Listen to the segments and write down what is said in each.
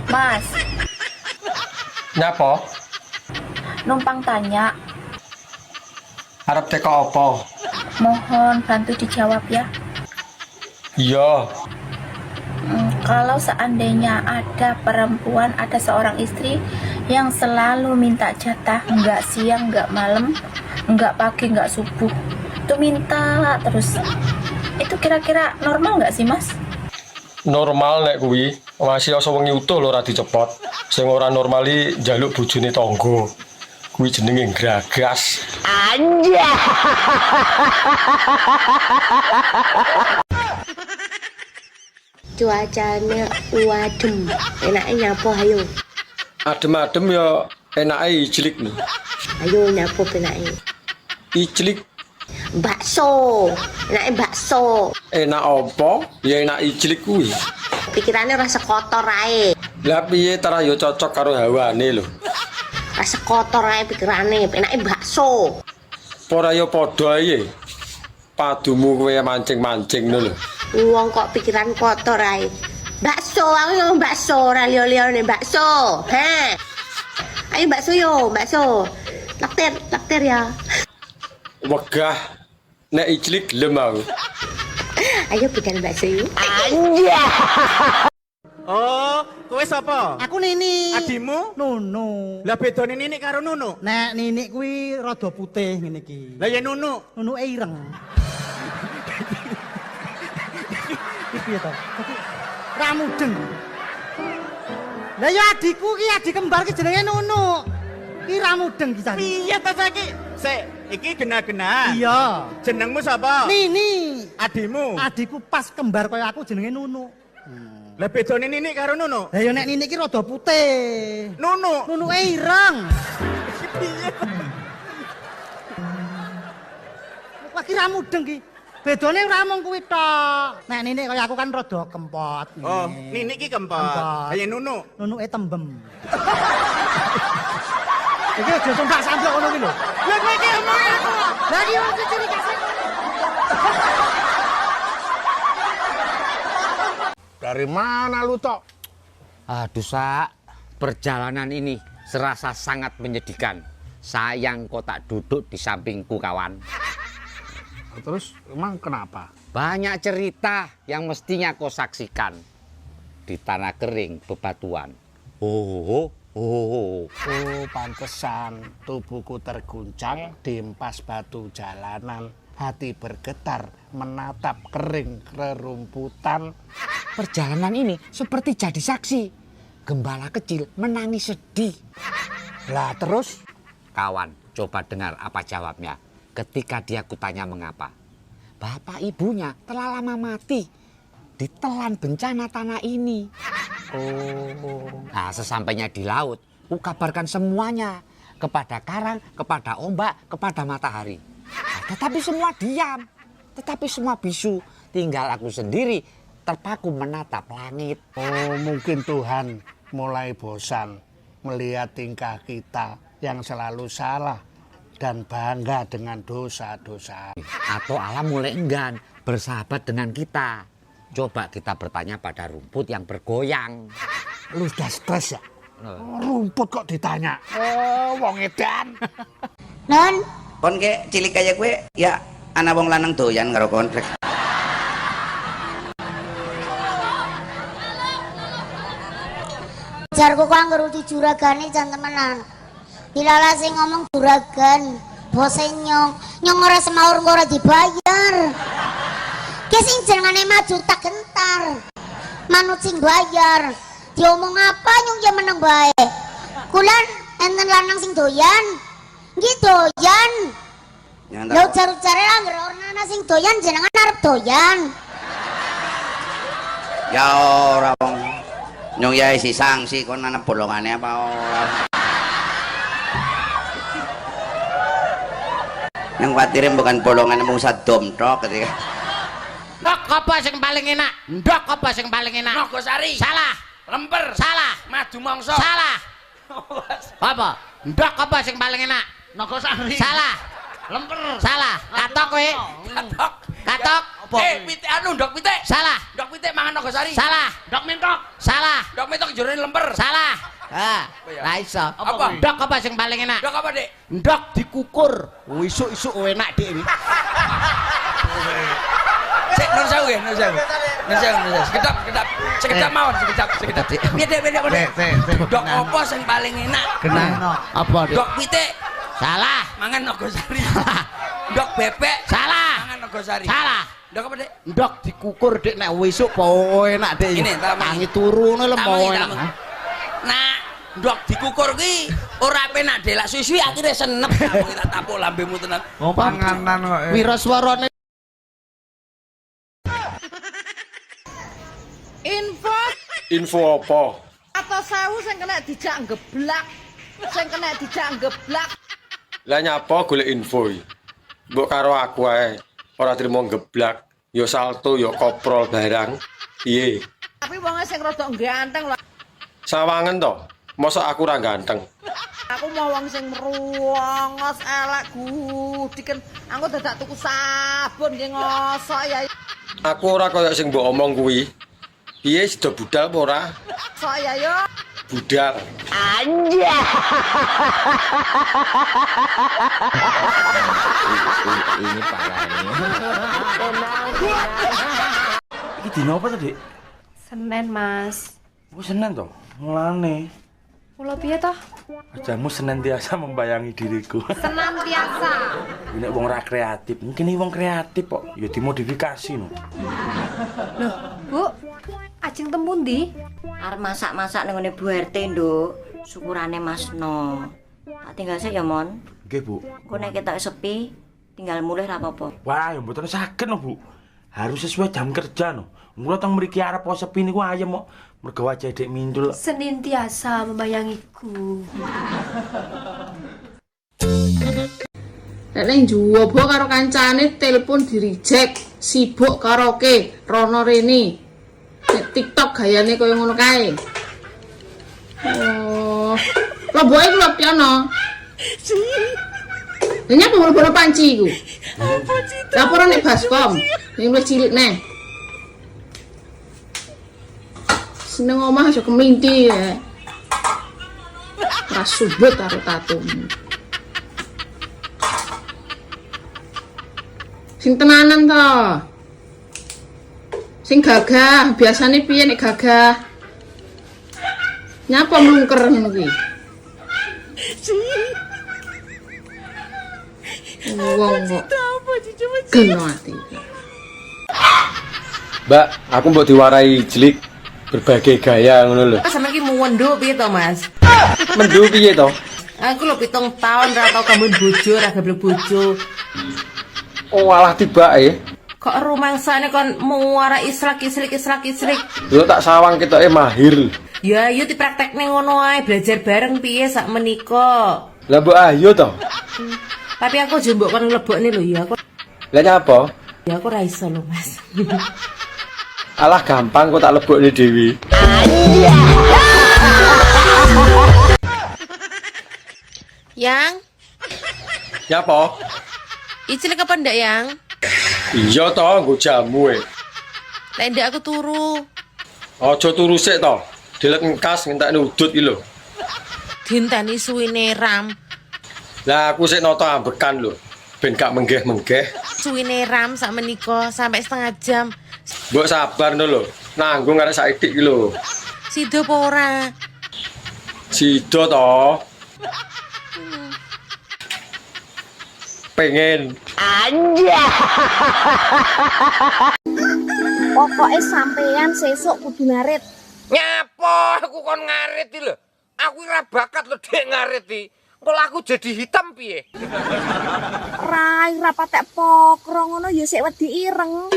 Mas, Nyapa? numpang tanya. Arep teko apa? Mohon bantu dijawab ya. Iya, Kalau seandainya ada perempuan, ada seorang istri yang selalu minta jatah, nggak siang, nggak malam, nggak pagi, nggak subuh, itu minta terus. Itu kira-kira normal nggak sih, Mas? normal nek kuwi. Masih asa wengi utuh lho ora dicepot. Sing ora normali njaluk bojone tangga. Kuwi jenenge gragas. Cuacanya wadem, enaknya nyapo ayo. Adem-adem ya enake ijlik lho. Ayo nyapo enaknya. Ijlik Bakso, enaknya bakso. enak apa? Ya enak ijlik kuwi. Pikirannya rasa kotor ae. Lah piye tara ya cocok karo hawane lho. Rasa kotor ae pikirannya, enaknya bakso. Ora ya padha ae. Padumu kowe mancing-mancing ngono lho. Wong kok pikiran kotor ae. Bakso, aku yo bakso, ora liya-liyane bakso. He. Ayo bakso yo, bakso. Lakter ya. Wegah nek ijlik gelem aku. Ayo bikin bakso yuk. Oh, kowe sapa? Aku Nini. Adimu? Nunu. Lah bedane Nini karo Nunu. Nek Nini kuwi rada putih ngene iki. Lah ya Nunu. Nunuke ireng. Iki piye to? Dadi ra mudeng. Lah ya adikku ki adik kembar ki jenenge Nunu. Ki ra mudeng ki saiki. Piye ta saiki? Sik, iki genah-genah. Iya. Jenengmu sapa? Nini. Adimu. Adikku pas kembar kaya aku jenenge Nunu. Lah bedane Nini karo Nunu. Lah ya nek Nini ki rada putih. Nunu. Nunuke ireng. Piye? Wah ki ra mudeng ki. Bedane ora mung kuwi tok. Nek Nini kaya aku kan rada kempot. Oh, Nini ki kempot. Kempot. Lah ya Nunu. Nunuke tembem. Iki aja sumpah samplok ngono ki lho. Lah kowe iki omong aku. Lah iki wong ciri kasih. Dari mana lu tok? Aduh Sak, perjalanan ini serasa sangat menyedihkan. Sayang kau tak duduk di sampingku kawan. Terus emang kenapa? Banyak cerita yang mestinya kau saksikan. Di tanah kering bebatuan. Oh. Oh, pantesan tubuhku terguncang di empas batu jalanan. Hati bergetar menatap kering rerumputan. Perjalanan ini seperti jadi saksi. Gembala kecil menangis sedih. Lah terus? Kawan, coba dengar apa jawabnya. Ketika dia kutanya mengapa. Bapak ibunya telah lama mati. Ditelan bencana tanah ini. Oh, Nah, sesampainya di laut, ku kabarkan semuanya. Kepada karang, kepada ombak, kepada matahari. Nah, tetapi semua diam. Tetapi semua bisu. Tinggal aku sendiri terpaku menatap langit. oh mungkin Tuhan mulai bosan melihat tingkah kita yang selalu salah dan bangga dengan dosa-dosa. Atau alam mulai enggan bersahabat dengan kita. Coba kita bertanya pada rumput yang bergoyang. Lu udah stres ya? Rumput kok ditanya? Oh, wong edan. Non, Kon ke cilik kaya gue ya anak wong lanang doyan karo konflik. jarku kok anggere di juragane jan temenan. Dilala sing ngomong juragan, bose nyong ora semaur ora dibayar. Ki sing jenengane maju tak gentar. Manut sing bayar. Diomong apa nyong ya meneng bae. Kulan enten lanang sing doyan. Nggih doyan. Lho jar-jare anggere ana sing doyan jenengan arep doyan. Ya ora wong nyong ya isi sanksi kon ana bolongane apa ora. Yang khawatirin bukan bolongan mung sadom tok ketika. Ndok apa sing paling enak? Ndok apa sing paling enak? Nogosari. Salah. Lemper. Salah. Madu mongso. Salah. Apa? Ndok apa sing paling enak? Nogosari. Salah. Lemper. Salah. Katok kowe. Katok. Katok. Apa? Pitik anu ndok pitik. Salah. Ndok pitik mangan Nogosari. Salah. Ndok mentok. Salah. Ndok mentok jerone lemper. Salah. Lah iso. Apa? Ndok apa sing paling enak? Ndok apa, Dik? Ndok dikukur. Isuk-isuk enak Dik ini. Sik nun sewu nggih, nun sewu. Nun sewu. Sekedap mawon, sekedap. Piye, Dik? Ndok apa sing paling enak? Kenapa? Apa Dik? Ndok pitik. Salah. Mangan Nogosari. Ndok bebek. Salah. Mangan Nogosari. Salah. Ndok apa, Dik? Ndok dikukur Dik nek isuk po enak Dik. Ini, tak mangi. Tangi turu ngono lho po Tamangi, enak. tamangi. Nah, ndok dikukur ki ora penak delak suwi-suwi akhire senep kamu tak tapuk lambemu tenan. Panganan kok. Wira swarane Info apa? Atau sewu sing kena dijak ngeblak. Lah nyapa golek info iki? Mbok karo aku ae. Ora trimo geblak, ya salto ya koprol barang. Piye? Tapi wonge sing rada ganteng lho. Sawangen to. Mosok aku ora ganteng. Aku mau wong sing mruwongos elek gudiken. Aku dadak tuku sabun nggih ngosok ya. Aku ora kaya sing mbok omong kuwi. Piye sida budal apa ora? Sok ya yo. Budal. Ini parah ini. Iki dino apa to, Dik? Senin, Mas. Oh, Senin to. Mulane. Mula piye toh? Ajamu senantiasa membayangi diriku. Senantiasa. Nek wong ora kreatif, mungkin iki wong kreatif kok. Ya dimodifikasi no. Loh, Bu. Ajeng tempundi? Arep masak-masak ning ngene Bu RT, Nduk. Syukurane Masno. Tak tinggal sik ya, Mon. Nggih, Bu. Engko nek ketok sepi, tinggal mulih ra apa-apa. Wah, ya mboten saged no, Bu. Harus sesuai jam kerja no. Mula teng mriki arep po sepi niku ayem kok. Mergo wajah Dek Mindul. Senantiasa membayangiku. Nek njowo karo kancane telepon di-reject, sibuk karaoke, rono rene. Nek TikTok gayane kaya ngono kae. Oh. Loboke ku lho piano. Lha nyapa bola panci iku? Laporan nek Baskom. Ning wis cilik neh. Seneng omah aja keminti ya. Ora subut karo tatum. Sing tenanan to. Sing gagah, biasane piye nek gagah? Nyapa mlungker ngono kuwi? Wong kok. Geno ati. Mbak, aku mbok diwarai jelik berbagai gaya ngono lho. Sampe iki muwenduk piye to, Mas? Mendu piye to? Aku lho 7 tahun ra tau kambun bojo, ra gablek bojo. Oh, alah tibake. Kok rumangsane kon muara israk-isrik. Lho tak sawang ketoke mahir. Ya, yo dipraktekne ngono ae, belajar bareng piye sak menika. Lah mbok ayo to. Tapi aku jembok kon mlebokne lho ya, aku Lah nyapa? ya aku ra iso lho, Mas. Alah gampang kok tak lebokne dhewe. Yang, Nyapa? icil kapan ndak, Yang? Iya to, nggo jamu e. Lek ndak aku turu. Aja turu sik to. Delek engkas ngentekne udut iki lho. Dinteni suwine ram. Lah aku sik nata ambekan lho. Ben gak menggeh-menggeh. Suwine ram sak menika sampai setengah jam. Mbok sabar no lho. Nanggung arek saiki iki lho. Sido apa ora? Sido to. Pengen. Pokoknya sampean sesuk kudu ngarit. Nyapa aku kon ngarit iki lho. Aku ora bakat lho Dek ngarit iki. Kalau aku jadi hitam piye? Rai rapatek pokro ngono ya sik wedi ireng.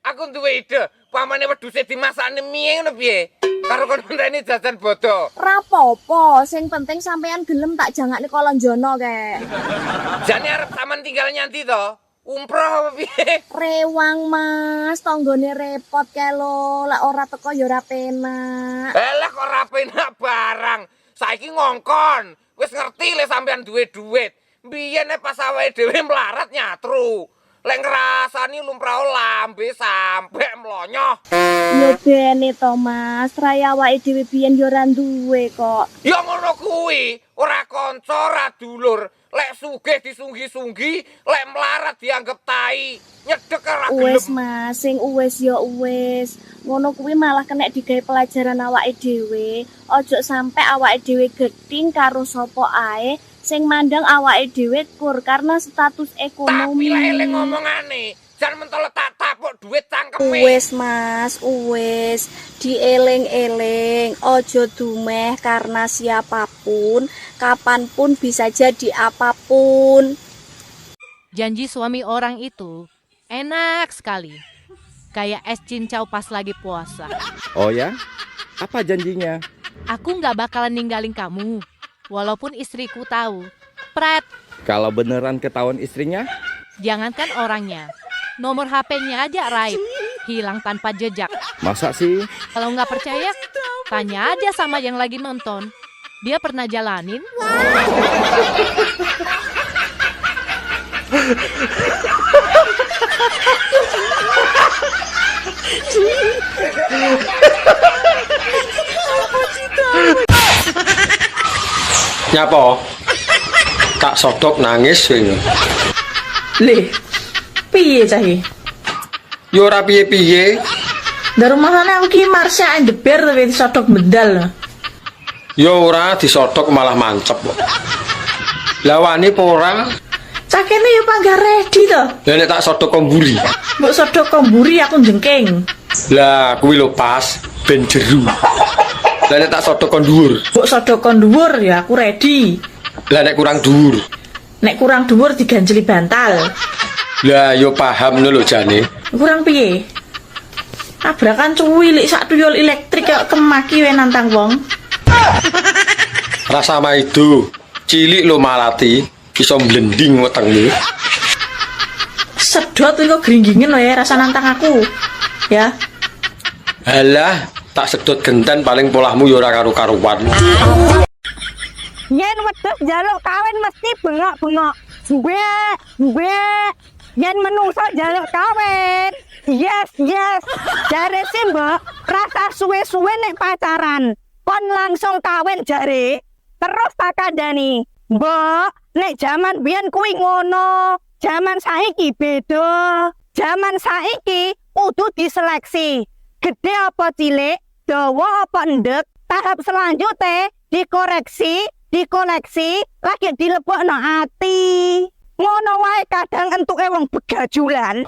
Aku duwe ide. Pamane wedhuse dimasakne mie ngono piye? Karo kon ngenteni jajan bodo. Rapopo, sing penting sampean gelem tak jangakne kolonjono kek. Jane arep sampean tinggal nyanti to? Umroh apa piye? Rewang Mas, tanggane repot kae lho, lek ora teko ya ora penak. Lah kok ora penak barang. Saiki ngongkon. Wis ngerti le sampean duwe duit. Biyen pas awake dhewe melarat nyatru. Lek ngrasani lumrah lambe sampe mlonyoh. Yo bene to Mas, raya awake dhewe biyen yo ora duwe kok. Ya ngono kuwi, ora kanca, ora dulur. Lek sugih disunggi-sunggi, lek melarat dianggep tai. Nyedek ora gelem. Wes Mas, sing wis yo wis. Ngono kuwi malah kena digawe pelajaran awake dhewe. Ojo sampe awake dhewe geding karo sapa ae sing mandang awake dhewe kur karena status ekonomi. Tapi lek eling ngomongane, jan mentol tak tapuk duit cangkeme. Wes Mas, wes dieling-eling, ojo dumeh karena siapapun, kapanpun bisa jadi apapun. Janji suami orang itu enak sekali, kayak es cincau pas lagi puasa. Oh ya? Apa janjinya? Aku nggak bakalan ninggalin kamu, walaupun istriku tahu. Pret, Kalau beneran ketahuan istrinya? jangankan orangnya, nomor HP-nya aja raib, hilang tanpa jejak. Masa sih? Kalau nggak percaya, tanya aja sama yang lagi nonton. Dia pernah jalanin. Nyapa? Tak sodok nangis wing. Le, piye cah iki? Yo ora piye-piye. Dari mana aku ki Marsha and the Bear tapi disodok bedal. Yo ora disodok malah mancep kok. Lah wani apa ora? Cah kene yo panggah ready to. Lah nek tak sodok komburi. Mbok sodok komburi aku jengking. Lah kuwi lho pas ben jeru. Lah nek tak sodok kon dhuwur. Mbok sodok kon dhuwur ya aku ready. Lah nek kurang dhuwur. Nek kurang dhuwur diganjeli bantal. Lah yo paham lho jane. Kurang piye? Tabrakan cuwilik sak tuyul elektrik kok kemaki we nantang wong. Rasa mah itu cilik lo malati iso blending wetengmu. Sedot kok gringgingen wae rasa nantang aku. Ya. Alah, tak sedot genten paling polahmu yo ora karo-karuan. Yen wedhus njaluk kawin mesti bengok-bengok. Gue. Yen menungso njaluk kawin. Yes. Jare sih mbok, rasa suwe-suwe nek pacaran. Kon langsung kawin jare. Terus tak kandhani. Mbok, nek jaman biyen kuwi ngono. Jaman saiki beda. Jaman saiki kudu diseleksi. Gede apa cilik, dawa apa endek. Tahap selanjutnya dikoleksi, lagi dilebokno ati. Ngono wae kadang entuke wong begajulan.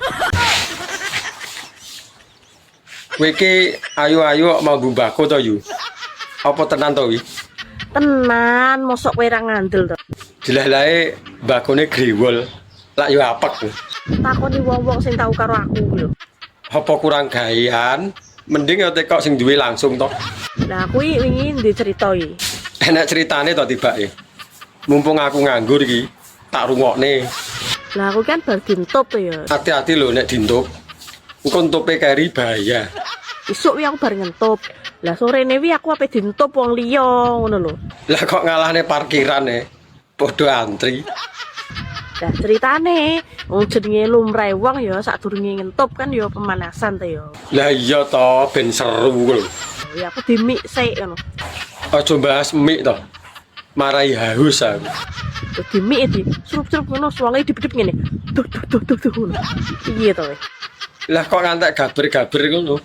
Kowe iki ayu-ayu kok mau mbako to yu. Apa tenan to wi? Tenan, mosok kowe ra ngandel to. Jelas-lae mbakone grewol. Lak yo apek. Takoni wong-wong sing tau karo aku lho. Apa kurang gawean? Mending yo tekok sing duwe langsung to. Lah kuwi wingi diceritoi. Enak ceritane to tibake. Mumpung aku nganggur iki, tak rungokne. Lah aku kan bar dintop to ya. Hati-hati lho nek dintup. Engko ntupe keri bahaya. Isuk wi aku bar ngentup. Lah sorene wi aku ape dintop wong liya ngono lho. Lah kok ngalahne parkiran padha antri. Lah ceritane wong jenenge lumrahe wong ya sadurunge ngentup kan ya pemanasan to ya. Lah iya to ben seru lho. Ya aku dimik sik ngono. Aja bahas mik to. Marai haus aku. Dimik di surup-surup ngono suwange dipedhep ngene. Tuh ngono. Piye to we? Lah kok ngantek gaber-gaber ngono.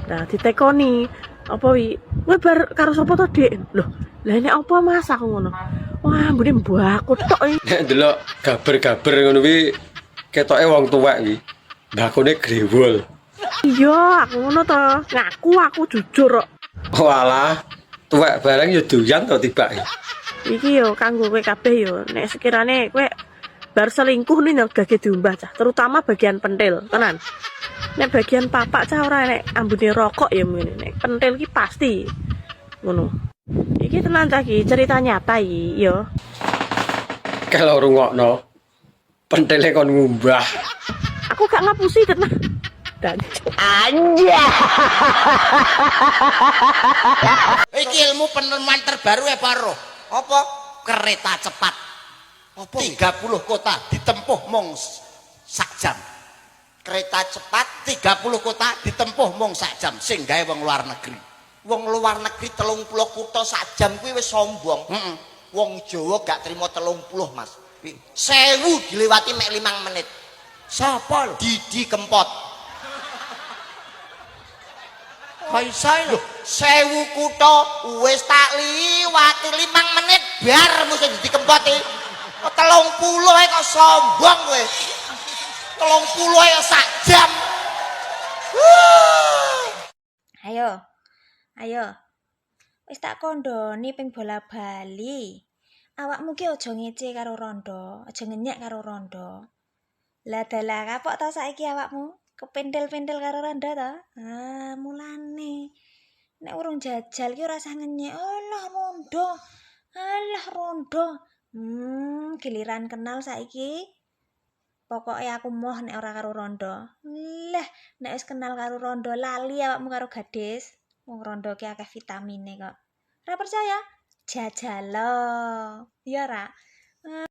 Nah ditekoni apa wi? Kowe bar karo sapa to, Dik? Loh, lah nek apa Mas aku ngono. Wah, mbune mbahku tok iki. Nek ndelok gaber-gaber ngono kuwi ketoke wong tuwek iki. Mbakone grewol. Iya, aku ngono to. Ngaku aku jujur kok. Walah, tuwek bareng ya doyan to tibake. Iki yo kanggo kowe kabeh yo. Nek sekirane kowe bar selingkuh nih nang gage diumbah cah, terutama bagian pentil, tenan. Nek bagian papak cah ora nek ambune rokok ya ngene. Nek pentil ki pasti ngono. Iki tenan cah iki cerita nyata iki yo. Kalau rungokno pentile kon ngumbah. Aku gak ngapusi tenan. Dan Anja. Iki ilmu penemuan terbaru ya Paro. Apa? Kereta cepat. Apa? 30 kota ditempuh mong sak jam. Kereta cepat 30 kota ditempuh mung sak jam sing gawe wong luar negeri. Wong luar negeri 30 kota sak jam kuwi wis sombong. Wong Jawa gak trimo 30, Mas. 1000 dilewati mek 5 menit. Sapa? Didi Kempot. Kaisai lho, 1000 kutha wis tak liwati 5 menit bar mesti Didi Kempot iki. 30 kok sombong kowe. 30 ya sak jam. Ayo. Wis tak kondoni ping bola-bali. Awakmu ki aja ngece karo rondo, aja ngenyek karo rondo. Lah dalah kapok ta saiki awakmu? Kependel-pendel karo rondo ta? Ah, mulane. Nek urung jajal ki ora usah ngenyek. Alah rondo. Giliran kenal saiki. Pokoknya aku moh nek ora karo rondo. Lah, nek wis kenal karo rondo lali awakmu karo gadis. Wong rondo ki akeh vitamine kok. Ora percaya? Jajal lo. Ya ora?